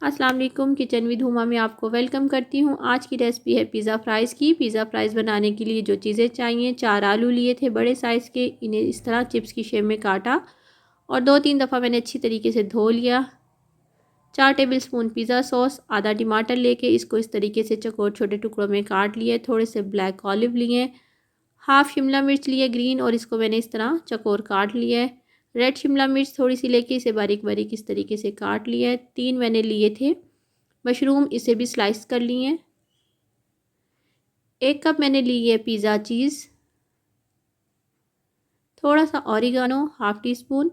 अस्सलाम वालेकुम, kitchen with Huma में आपको वेलकम करती हूँ। आज की रेसिपी है पिज़्ज़ा फ्राइज़ की। पिज़्ज़ा फ्राइज़ बनाने के लिए जो चीज़ें चाहिए, 4 आलू लिए थे बड़े साइज़ के, इन्हें इस तरह चिप्स की शेप में काटा और 2-3 दफ़ा मैंने अच्छी तरीके से धो लिया। 4 टेबलस्पून पिज़्ज़ा सॉस, आधा टमाटर लेके इसको इस तरीके से चौकोर छोटे टुकड़ों में काट लिए। थोड़े से ब्लैक ऑलिव लिए, हाफ़ शिमला मिर्च लिए ग्रीन और इसको मैंने इस तरह चौकोर काट लिया है। रेड शिमला मिर्च थोड़ी सी लेके इसे बारीक बारीक इस तरीके से काट लिया है। 3 मैंने लिए थे मशरूम, इसे भी स्लाइस कर लिए हैं। 1 कप मैंने ली है पिज़्ज़ा चीज़, थोड़ा सा oregano half tea spoon,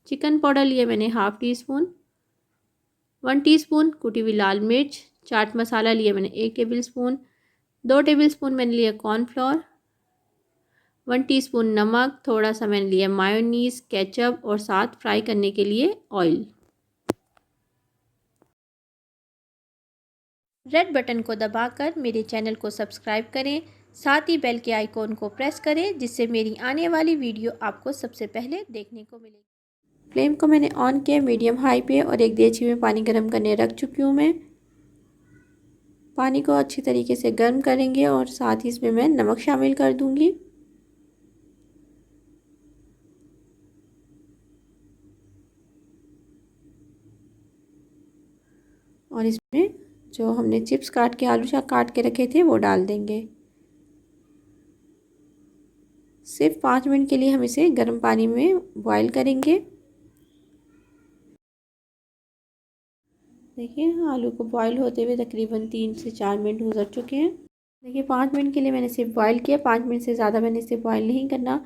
chicken powder लिया मैंने हाफ़ टी स्पून, 1 टीस्पून कुटी हुई लाल मिर्च, चाट मसाला लिया मैंने 1 टेबलस्पून, 2 टेबलस्पून मैंने लिया कॉर्नफ्लोर, 1 टीस्पून नमक, थोड़ा सा मैंने लिया मायोनीज़, केचप और साथ फ्राई करने के लिए ऑयल। रेड बटन को दबाकर मेरे चैनल को सब्सक्राइब करें, साथ ही बेल के आइकॉन को प्रेस करें जिससे मेरी आने वाली वीडियो आपको सबसे पहले देखने को मिलेगी। फ्लेम को मैंने ऑन किया मीडियम हाई पे और एक देगची में पानी गर्म करने रख चुकी हूँ मैं। पानी को अच्छी तरीके से गर्म करेंगे और साथ ही इसमें मैं नमक शामिल कर दूँगी। और इसमें जो हमने चिप्स काट के आलू काट के रखे थे वो डाल देंगे। सिर्फ 5 मिनट के लिए हम इसे गर्म पानी में बॉईल करेंगे। देखिए आलू को बॉईल होते हुए तकरीबन 3 से 4 मिनट गुजर चुके हैं। देखिए 5 मिनट के लिए मैंने इसे बॉईल किया, 5 मिनट से ज़्यादा मैंने इसे बॉईल नहीं करना।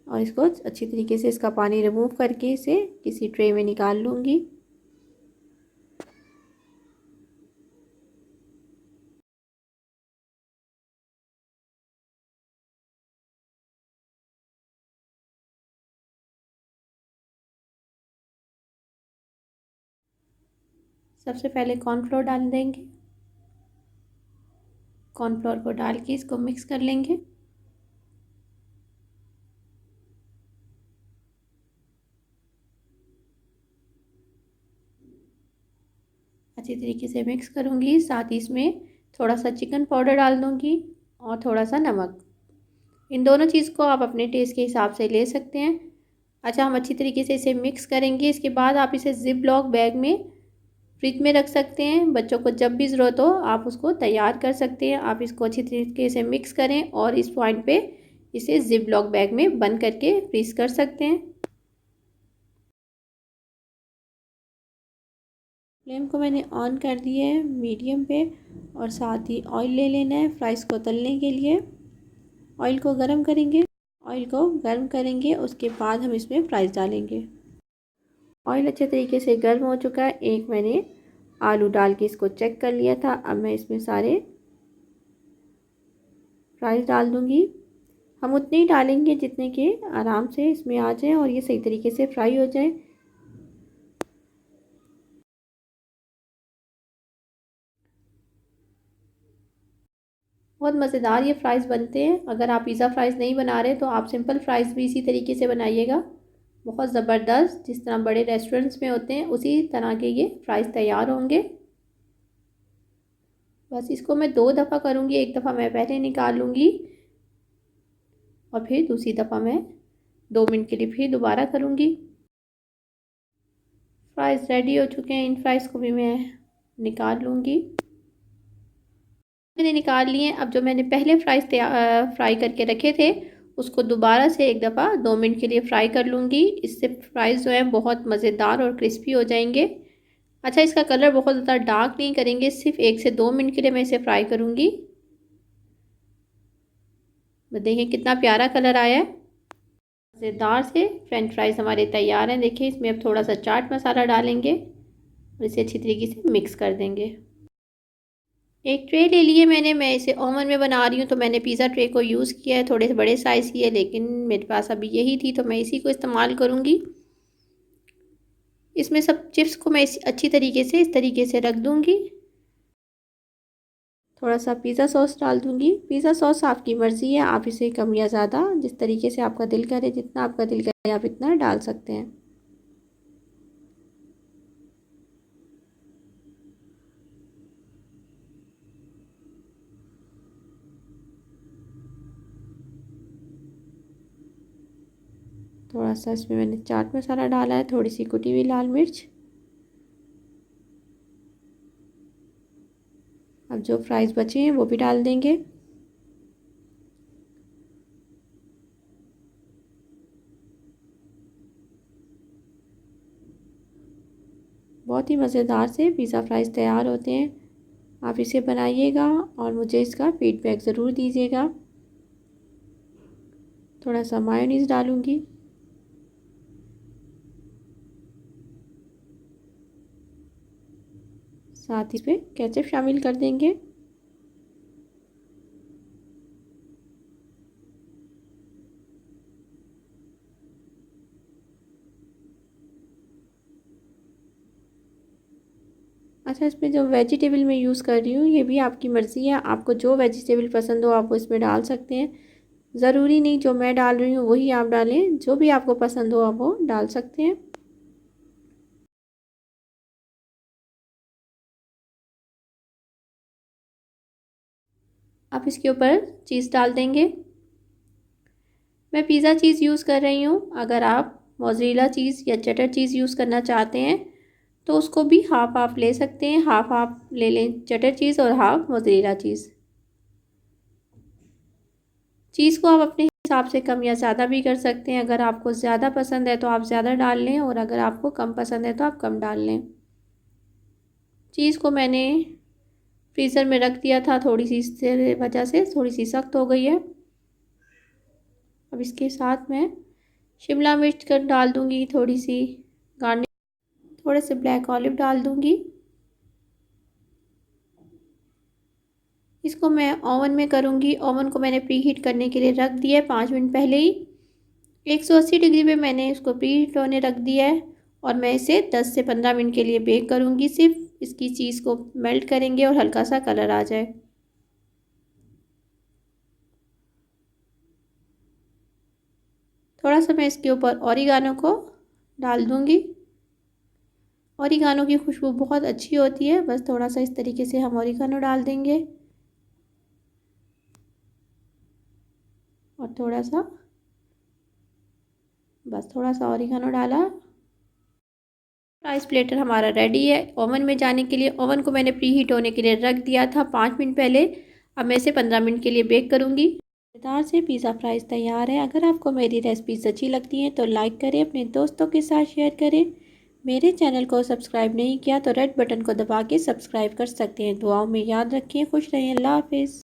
और इसको अच्छी तरीके से इसका पानी रिमूव करके इसे किसी ट्रे में निकाल लूँगी। सबसे पहले कॉर्नफ्लोर डाल देंगे। कॉर्नफ्लोर को डाल के इसको मिक्स कर लेंगे। अच्छी तरीके से मिक्स करूँगी, साथ ही इसमें थोड़ा सा चिकन पाउडर डाल दूँगी और थोड़ा सा नमक। इन दोनों चीज़ को आप अपने टेस्ट के हिसाब से ले सकते हैं। अच्छा, हम अच्छी तरीके से इसे मिक्स करेंगे। इसके बाद आप इसे जिप लॉक बैग में फ्रिज में रख सकते हैं। बच्चों को जब भी ज़रूरत हो आप उसको तैयार कर सकते हैं। आप इसको अच्छी तरीके से मिक्स करें और इस पॉइंट पे इसे जिप लॉक बैग में बंद करके फ्रीज कर सकते हैं। फ्लेम को मैंने ऑन कर दिया है मीडियम पे और साथ ही ऑयल ले लेना है फ्राइज़ को तलने के लिए। ऑयल को गर्म करेंगे। उसके बाद हम इसमें फ्राइज़ डालेंगे। ऑयल अच्छे तरीके से गर्म हो चुका है। एक मैंने आलू डाल के इसको चेक कर लिया था। अब मैं इसमें सारे फ्राइज़ डाल दूँगी। हम उतने ही डालेंगे जितने के आराम से इसमें आ जाए और ये सही तरीके से फ्राई हो जाए। बहुत मज़ेदार ये फ़्राइज़ बनते हैं। अगर आप पिज़्ज़ा फ़्राइज़ नहीं बना रहे तो आप सिंपल फ़्राइज़ भी इसी तरीके से बनाइएगा। बहुत ज़बरदस्त, जिस तरह बड़े रेस्टोरेंट्स में होते हैं उसी तरह के ये फ़्राइज़ तैयार होंगे। बस इसको मैं 2 दफ़ा करूँगी। एक दफ़ा मैं पहले निकाल लूँगी और फिर दूसरी दफ़ा मैं 2 मिनट के लिए फिर दोबारा करूँगी। फ़्राइज़ रेडी हो चुके हैं। इन फ़्राइज़ को भी मैं निकाल लूँगी। मैंने निकाल लिए। अब जो मैंने पहले फ्राई करके रखे थे उसको दोबारा से एक दफ़ा 2 मिनट के लिए फ्राई कर लूँगी। इससे फ्राइज़ जो हैं बहुत मज़ेदार और क्रिस्पी हो जाएंगे। अच्छा, इसका कलर बहुत ज़्यादा डार्क नहीं करेंगे, सिर्फ 1 से 2 मिनट के लिए मैं इसे फ्राई करूँगी। देखिए कितना प्यारा कलर आया है। मज़ेदार से फ्रेंच फ्राइज़ हमारे तैयार हैं। देखिए इसमें अब थोड़ा सा चाट मसाला डालेंगे और इसे अच्छी तरीके से मिक्स कर देंगे। एक ट्रे ले लिए मैंने, मैं इसे ओवन में बना रही हूँ तो मैंने पिज़्ज़ा ट्रे को यूज़ किया है। थोड़े से बड़े साइज़ की है लेकिन मेरे पास अभी यही थी तो मैं इसी को इस्तेमाल करूँगी। इसमें सब चिप्स को मैं अच्छी तरीके से इस तरीके से रख दूँगी। थोड़ा सा पिज़्ज़ा सॉस डाल दूँगी। पिज़्ज़ा सॉस आपकी मर्ज़ी है, आप इसे कम या ज़्यादा जिस तरीके से आपका दिल करे, जितना आपका दिल करे आप इतना डाल सकते हैं। थोड़ा सा इसमें मैंने चाट मसाला डाला है, थोड़ी सी कुटी हुई लाल मिर्च। अब जो फ्राइज़ बचे हैं वो भी डाल देंगे। बहुत ही मज़ेदार से पिज़्ज़ा फ्राइज़ तैयार होते हैं। आप इसे बनाइएगा और मुझे इसका फीडबैक ज़रूर दीजिएगा। थोड़ा सा मायोनीज़ डालूँगी। साथ ही इसमें केचप शामिल कर देंगे। अच्छा, इसमें जो वेजिटेबल मैं यूज़ कर रही हूँ ये भी आपकी मर्ज़ी है, आपको जो वेजिटेबल पसंद हो आप वो इसमें डाल सकते हैं। ज़रूरी नहीं जो मैं डाल रही हूँ वही आप डालें, जो भी आपको पसंद हो आप वो डाल सकते हैं। आप इसके ऊपर चीज़ डाल देंगे। मैं पिज़्ज़ा चीज़ यूज़ कर रही हूँ। अगर आप मोज़रेला चीज़ या चटर चीज़ यूज़ करना चाहते हैं तो उसको भी हाफ हाफ ले सकते हैं। हाफ हाफ ले लें चटर चीज़ और हाफ मोज़रेला चीज़। चीज़ को आप अपने हिसाब से कम या ज़्यादा भी कर सकते हैं। अगर आपको ज़्यादा पसंद है तो आप ज़्यादा डाल लें और अगर आपको कम पसंद है तो आप कम डाल लें। चीज़ को मैंने फ्रीज़र में रख दिया था, थोड़ी सी इससे वजह से थोड़ी सी सख्त हो गई है। अब इसके साथ मैं शिमला मिर्च कर डाल दूँगी, थोड़ी सी गार्निश, थोड़े से ब्लैक ऑलिव डाल दूँगी। इसको मैं ओवन में करूँगी। ओवन को मैंने प्री हीट करने के लिए रख दिया है 5 मिनट पहले ही। 180 डिग्री पे मैंने इसको प्री हीट होने रख दिया है और मैं इसे 10 से 15 मिनट के लिए बेक करूँगी। सिर्फ इसकी चीज़ को मेल्ट करेंगे और हल्का सा कलर आ जाए। थोड़ा सा मैं इसके ऊपर ओरिगानो को डाल दूँगी। ओरिगानो की खुशबू बहुत अच्छी होती है। बस थोड़ा सा इस तरीके से हम ओरिगानो डाल देंगे और थोड़ा सा ओरिगानो डाला। राइस प्लेटर हमारा रेडी है ओवन में जाने के लिए। ओवन को मैंने प्री हीट होने के लिए रख दिया था 5 मिनट पहले। अब मैं इसे 15 मिनट के लिए बेक करूँगी। मज़ेदार से पिज़्ज़ा फ्राइज़ तैयार है। अगर आपको मेरी रेसिपीज़ अच्छी लगती हैं तो लाइक करें, अपने दोस्तों के साथ शेयर करें। मेरे चैनल को सब्सक्राइब नहीं किया तो रेड बटन को दबा के सब्सक्राइब कर सकते हैं। दुआओं में याद रखें। खुश रहें। अल्लाह हाफिज़।